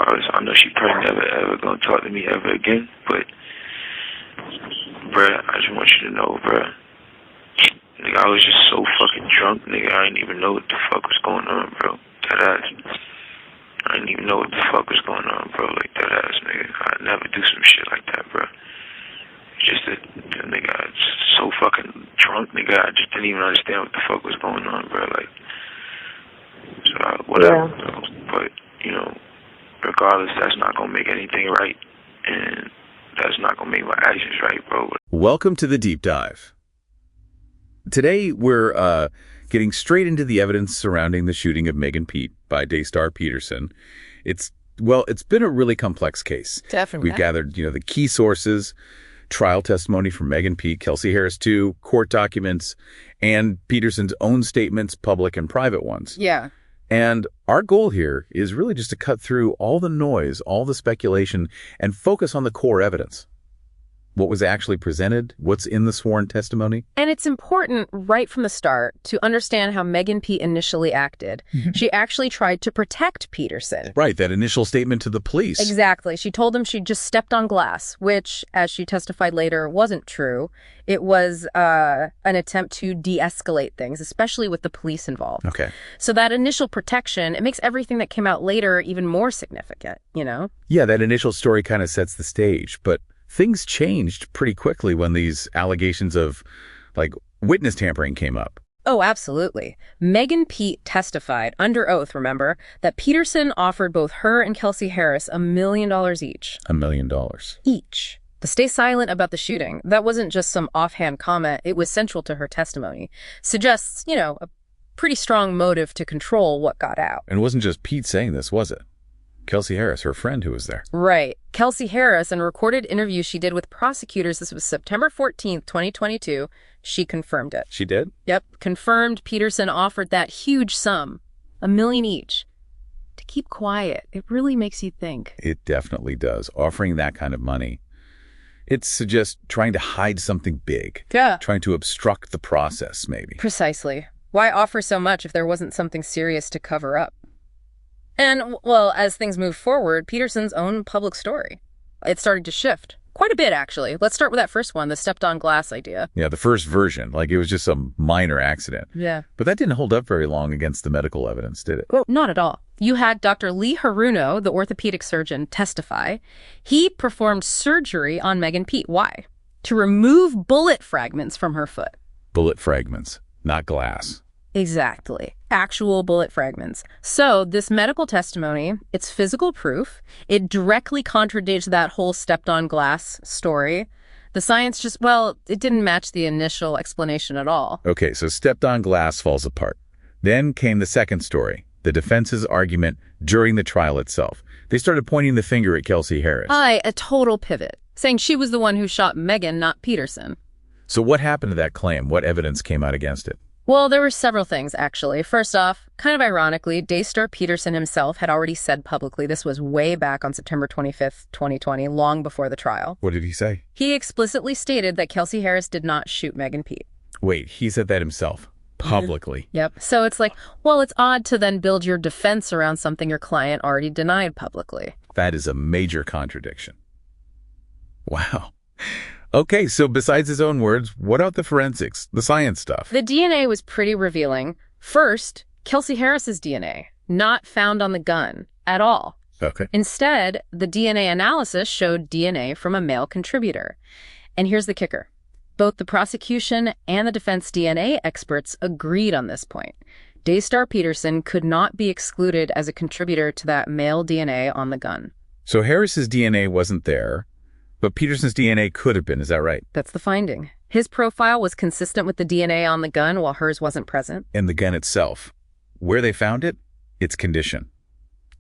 regardless, I know she probably never ever gonna talk to me ever again. But, bruh, I just want you to know, bruh. Nigga, I was just so fucking drunk, nigga. I didn't even know what the fuck was going on, bro. That ass. I didn't even know what the fuck was going on, bro. Like, that ass, nigga. I'd never do some shit like that, bro. Just that, nigga, I was so fucking drunk, nigga. I just didn't even understand what the fuck was going on, bro. Like, so, whatever, bro. But, you know, regardless, that's not gonna make anything right. And that's not gonna make my actions right, bro. Welcome to the Deep Dive. Today, we're getting straight into the evidence surrounding the shooting of Megan Pete by Daystar Peterson. It's been a really complex case. Definitely. We've gathered, the key sources, trial testimony from Megan Pete, Kelsey Harris too, court documents, and Peterson's own statements, public and private ones. Yeah. And our goal here is really just to cut through all the noise, all the speculation, and focus on the core evidence. What was actually presented, what's in the sworn testimony. And it's important right from the start to understand how Megan Pete initially acted. She actually tried to protect Peterson. Right, that initial statement to the police. Exactly. She told him she just stepped on glass, which, as she testified later, wasn't true. It was an attempt to de-escalate things, especially with the police involved. Okay. So that initial protection, it makes everything that came out later even more significant, Yeah, that initial story kind of sets the stage, but things changed pretty quickly when these allegations of, witness tampering came up. Oh, absolutely. Megan Pete testified under oath, remember, that Peterson offered both her and Kelsey Harris $1 million each. $1 million. Each. To stay silent about the shooting. That wasn't just some offhand comment. It was central to her testimony. Suggests, a pretty strong motive to control what got out. And it wasn't just Pete saying this, was it? Kelsey Harris, her friend who was there. Right. Kelsey Harris, in a recorded interview she did with prosecutors, this was September 14th, 2022, she confirmed it. She did? Yep. Confirmed Peterson offered that huge sum, $1 million each. To keep quiet, it really makes you think. It definitely does. Offering that kind of money. It suggests trying to hide something big. Yeah. Trying to obstruct the process, maybe. Precisely. Why offer so much if there wasn't something serious to cover up? And, well, as things move forward, Peterson's own public story, it started to shift. Quite a bit, actually. Let's start with that first one, the stepped-on glass idea. Yeah, the first version, it was just some minor accident. Yeah. But that didn't hold up very long against the medical evidence, did it? Well, not at all. You had Dr. Lee Haruno, the orthopedic surgeon, testify. He performed surgery on Megan Pete. Why? To remove bullet fragments from her foot. Bullet fragments, not glass. Exactly. Actual bullet fragments. So this medical testimony, it's physical proof. It directly contradicts that whole stepped-on glass story. The science it didn't match the initial explanation at all. Okay, so stepped-on glass falls apart. Then came the second story, the defense's argument during the trial itself. They started pointing the finger at Kelsey Harris. A total pivot, saying she was the one who shot Megan, not Peterson. So what happened to that claim? What evidence came out against it? Well, there were several things, actually. First off, kind of ironically, Daystar Peterson himself had already said publicly, this was way back on September 25th, 2020, long before the trial. What did he say? He explicitly stated that Kelsey Harris did not shoot Megan Pete. Wait, he said that himself, publicly? Yep. So it's it's odd to then build your defense around something your client already denied publicly. That is a major contradiction. Wow. Okay, so besides his own words, what about the forensics, the science stuff? The DNA was pretty revealing. First, Kelsey Harris's DNA, not found on the gun at all. Okay. Instead, the DNA analysis showed DNA from a male contributor. And here's the kicker. Both the prosecution and the defense DNA experts agreed on this point. Daystar Peterson could not be excluded as a contributor to that male DNA on the gun. So Harris's DNA wasn't there, but Peterson's DNA could have been, is that right? That's the finding. His profile was consistent with the DNA on the gun while hers wasn't present. And the gun itself, where they found it, its condition.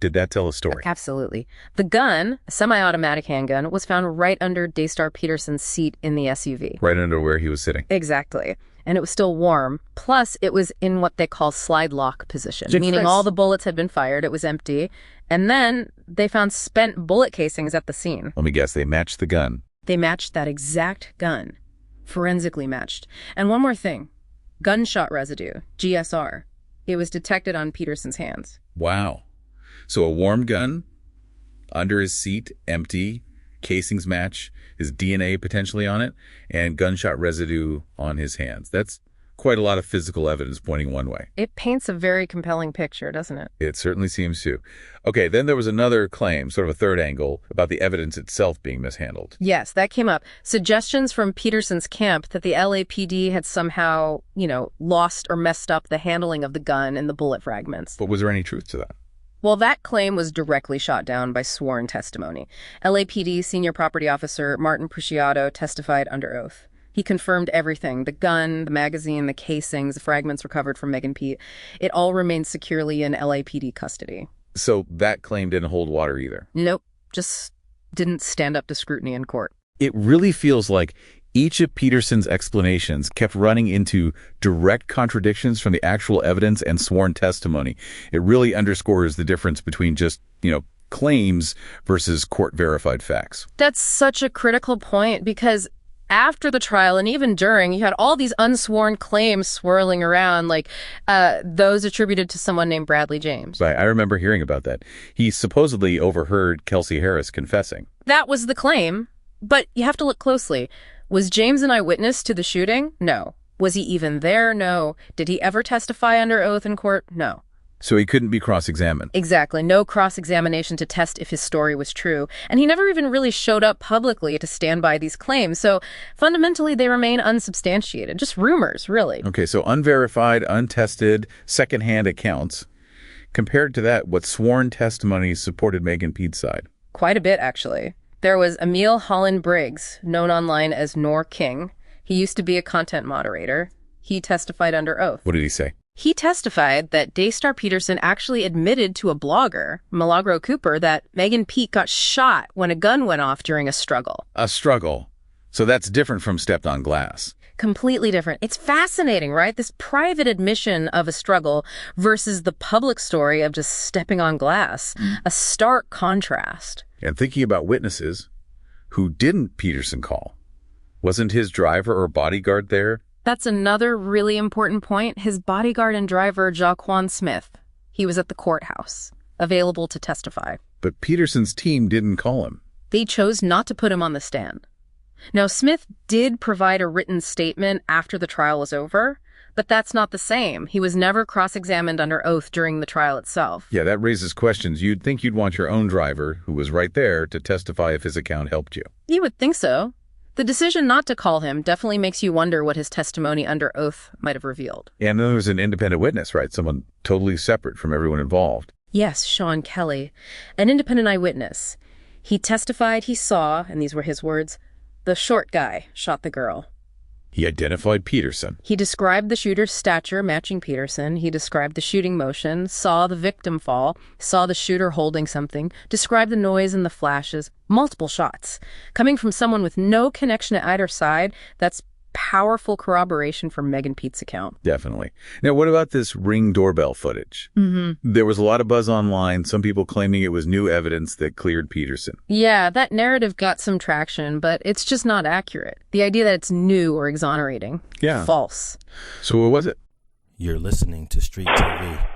Did that tell a story? Absolutely. The gun, a semi-automatic handgun, was found right under Daystar Peterson's seat in the SUV. Right under where he was sitting. Exactly. And it was still warm. Plus, it was in what they call slide lock position, Jim meaning Chris. all the bullets had been fired. It was empty. And then they found spent bullet casings at the scene. Let me guess, they matched the gun. They matched that exact gun. Forensically matched. And one more thing. Gunshot residue, GSR. It was detected on Peterson's hands. Wow. So a warm gun Under his seat, empty, casings match, his DNA potentially on it, and gunshot residue on his hands. That's quite a lot of physical evidence pointing one way. It paints a very compelling picture, doesn't it? It certainly seems to. Okay, then there was another claim, sort of a third angle, about the evidence itself being mishandled. Yes, that came up. Suggestions from Peterson's camp that the LAPD had somehow, lost or messed up the handling of the gun and the bullet fragments. But was there any truth to that? Well, that claim was directly shot down by sworn testimony. LAPD Senior Property Officer Martin Preciado testified under oath. He confirmed everything: the gun, the magazine, the casings, the fragments recovered from Megan Pete. It all remained securely in LAPD custody. So that claim didn't hold water either? Nope, just didn't stand up to scrutiny in court. It really feels like each of Peterson's explanations kept running into direct contradictions from the actual evidence and sworn testimony. It really underscores the difference between just, claims versus court-verified facts. That's such a critical point, because after the trial and even during, you had all these unsworn claims swirling around, like those attributed to someone named Bradley James. Right, I remember hearing about that. He supposedly overheard Kelsey Harris confessing. That was the claim, but you have to look closely. Was James an eyewitness to the shooting? No. Was he even there? No. Did he ever testify under oath in court? No. So he couldn't be cross-examined. Exactly. No cross-examination to test if his story was true. And he never even really showed up publicly to stand by these claims. So fundamentally, they remain unsubstantiated. Just rumors, really. Okay, so unverified, untested, secondhand accounts. Compared to that, what sworn testimony supported Megan Pete's side? Quite a bit, actually. There was Emil Holland Briggs, known online as Nor King. He used to be a content moderator. He testified under oath. What did he say? He testified that Daystar Peterson actually admitted to a blogger, Milagro Cooper, that Megan Pete got shot when a gun went off during a struggle. A struggle. So that's different from stepped on glass. Completely different. It's fascinating, right? This private admission of a struggle versus the public story of just stepping on glass. A stark contrast. And thinking about witnesses, who didn't Peterson call? Wasn't his driver or bodyguard there? That's another really important point. His bodyguard and driver, Jaquan Smith. He was at the courthouse, available to testify. But Peterson's team didn't call him. They chose not to put him on the stand. Now, Smith did provide a written statement after the trial was over, but that's not the same. He was never cross-examined under oath during the trial itself. Yeah, that raises questions. You'd think you'd want your own driver, who was right there, to testify if his account helped you. You would think so. The decision not to call him definitely makes you wonder what his testimony under oath might have revealed. And there was an independent witness, right? Someone totally separate from everyone involved. Yes, Sean Kelly, an independent eyewitness. He testified he saw, and these were his words, the short guy shot the girl. He identified Peterson. He described the shooter's stature matching Peterson. He described the shooting motion, saw the victim fall, saw the shooter holding something, described the noise and the flashes, multiple shots. Coming from someone with no connection to either side, that's powerful corroboration for Megan Pete's account. Definitely. Now, what about this Ring doorbell footage? There was a lot of buzz online, some people claiming it was new evidence that cleared Peterson. Yeah, that narrative got some traction, but it's just not accurate. The idea that it's new or exonerating. Yeah. False. So what was it? You're listening to Street TV.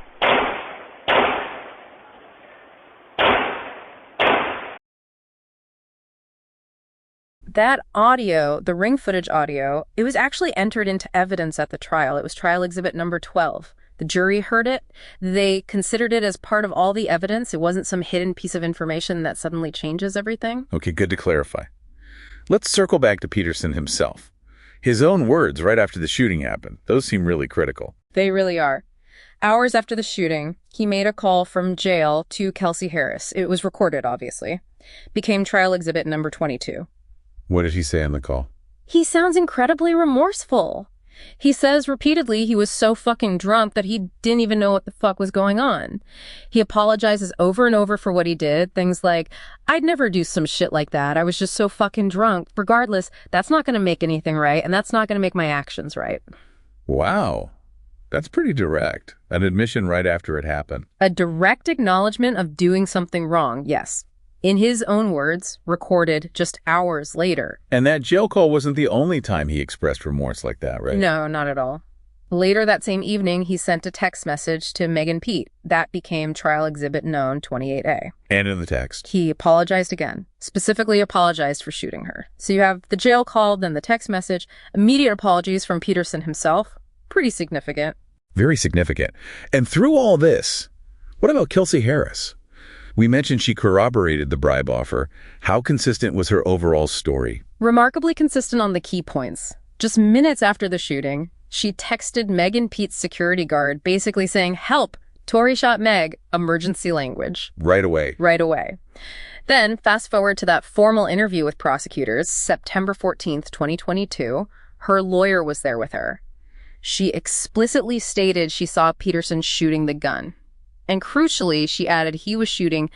That audio, the Ring footage audio, it was actually entered into evidence at the trial. It was trial exhibit number 12. The jury heard it. They considered it as part of all the evidence. It wasn't some hidden piece of information that suddenly changes everything. Okay, good to clarify. Let's circle back to Peterson himself. His own words right after the shooting happened, those seem really critical. They really are. Hours after the shooting, he made a call from jail to Kelsey Harris. It was recorded, obviously. Became trial exhibit number 22. What did he say on the call? He sounds incredibly remorseful. He says repeatedly he was so fucking drunk that he didn't even know what the fuck was going on. He apologizes over and over for what he did. Things like, I'd never do some shit like that. I was just so fucking drunk. Regardless, that's not going to make anything right, and that's not going to make my actions right. Wow. That's pretty direct. An admission right after it happened. A direct acknowledgement of doing something wrong, yes. In his own words, recorded just hours later. And that jail call wasn't the only time he expressed remorse like that, right? No, not at all. Later that same evening, he sent a text message to Megan Pete. That became Trial Exhibit Known 28A. And in the text, He apologized again, specifically apologized for shooting her. So you have the jail call, then the text message, immediate apologies from Peterson himself. Pretty significant. very significant. And through all this, what about Kelsey Harris? We mentioned she corroborated the bribe offer. How consistent was her overall story? Remarkably consistent on the key points. Just minutes after the shooting, she texted Megan Pete's security guard basically saying, "Help, Tory shot Meg," emergency language. Right away. Right away. Then, fast forward to that formal interview with prosecutors, September 14th, 2022, her lawyer was there with her. She explicitly stated she saw Peterson shooting the gun. And crucially, she added he was shooting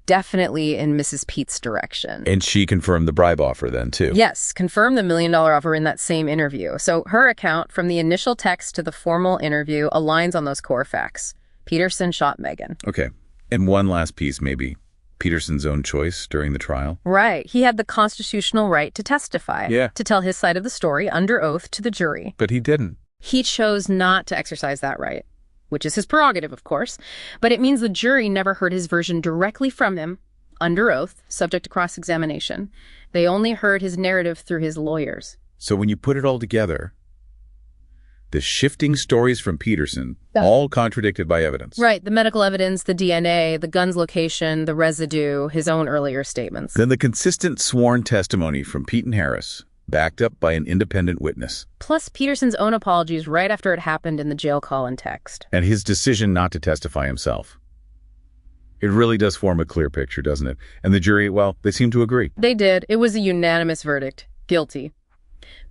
definitely in Mrs. Pete's direction. And she confirmed the bribe offer then, too. Yes, confirmed the $1 million offer in that same interview. So her account, from the initial text to the formal interview, aligns on those core facts. Peterson shot Megan. Okay. And one last piece, maybe. Peterson's own choice during the trial. Right. He had the constitutional right to testify. Yeah. To tell his side of the story under oath to the jury. But he didn't. He chose not to exercise that right, which is his prerogative, of course. But it means the jury never heard his version directly from him, under oath, subject to cross-examination. They only heard his narrative through his lawyers. So when you put it all together, the shifting stories from Peterson, all contradicted by evidence. Right. The medical evidence, the DNA, the gun's location, the residue, his own earlier statements. Then the consistent sworn testimony from Pete and Harris, backed up by an independent witness. Plus Peterson's own apologies right after it happened in the jail call and text. And his decision not to testify himself. It really does form a clear picture, doesn't it? And the jury, well, they seem to agree. They did. It was a unanimous verdict. Guilty.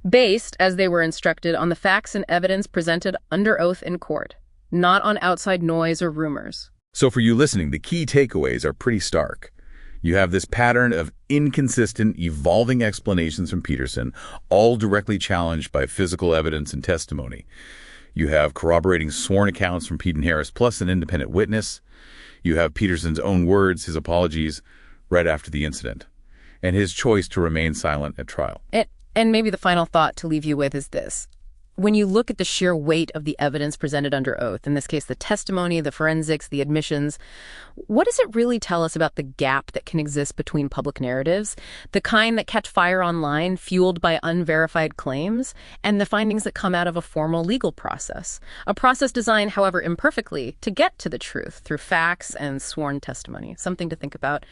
Based, as they were instructed, on the facts and evidence presented under oath in court, not on outside noise or rumors. So for you listening, the key takeaways are pretty stark. You have this pattern of inconsistent, evolving explanations from Peterson, all directly challenged by physical evidence and testimony. You have corroborating sworn accounts from Pete and Harris, plus an independent witness. You have Peterson's own words, his apologies, right after the incident, and his choice to remain silent at trial. And maybe the final thought to leave you with is this. When you look at the sheer weight of the evidence presented under oath, in this case, the testimony, the forensics, the admissions, what does it really tell us about the gap that can exist between public narratives, the kind that catch fire online, fueled by unverified claims, and the findings that come out of a formal legal process? A process designed, however imperfectly, to get to the truth through facts and sworn testimony. Something to think about.